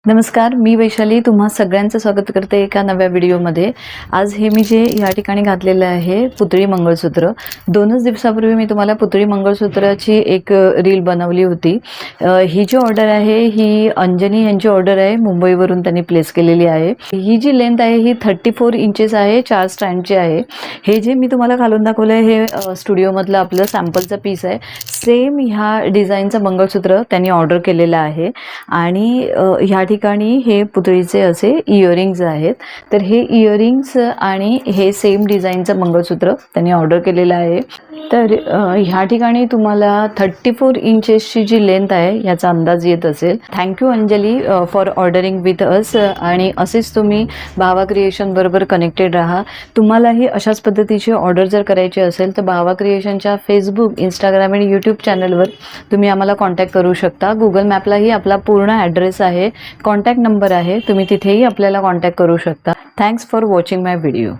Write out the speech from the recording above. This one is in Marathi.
नमस्कार, मी वैशाली तुम्हा सगळ्यांचं स्वागत करते एका नव्या व्हिडिओमध्ये। आज हे मी जे या ठिकाणी घातलेलं आहे पुतळी मंगळसूत्र, 2च दिवसापूर्वी मी तुम्हाला पुतळी मंगळसूत्राची एक रील बनवली होती। ही जी ऑर्डर आहे ही अंजनी यांची ऑर्डर आहे, मुंबईवरून त्यांनी प्लेस केलेली आहे। ही जी लेंथ आहे ही 34 इंचेस आहे, 4 स्टँडची आहे। हे जे मी तुम्हाला घालून दाखवलं आहे हे स्टुडिओमधलं आपलं सॅम्पलचं पीस आहे। सेम ह्या डिझाईनचं मंगळसूत्र त्यांनी ऑर्डर केलेलं आहे आणि ह्या ठिकाणी हे पुतळीचे असे इयरिंग्स आहेत। तर हे इयरिंग्स आणि हे सेम डिझाईनचं मंगळसूत्र त्यांनी ऑर्डर केलेलं आहे। तर ह्या ठिकाणी तुम्हाला 34 इंचेसची जी लेंथ आहे याचा अंदाज येत असेल। Thank you Anjali for ordering with us, आणि असेच तुम्ही भावा क्रिएशन बरोबर कनेक्टेड राहा। तुम्हालाही अशाच पद्धतीची ऑर्डर जर करायची असेल तर भावा क्रिएशनच्या फेसबुक, इंस्टाग्राम आणि यूट्यूब चॅनलवर तुम्ही आम्हाला कॉन्टॅक्ट करू शकता। गुगल मॅपलाही आपला पूर्ण ॲड्रेस आहे, कॉन्टॅक्ट नंबर आहे, तुम्ही तिथेही आपल्याला कॉन्टॅक्ट करू शकता। Thanks for watching my video.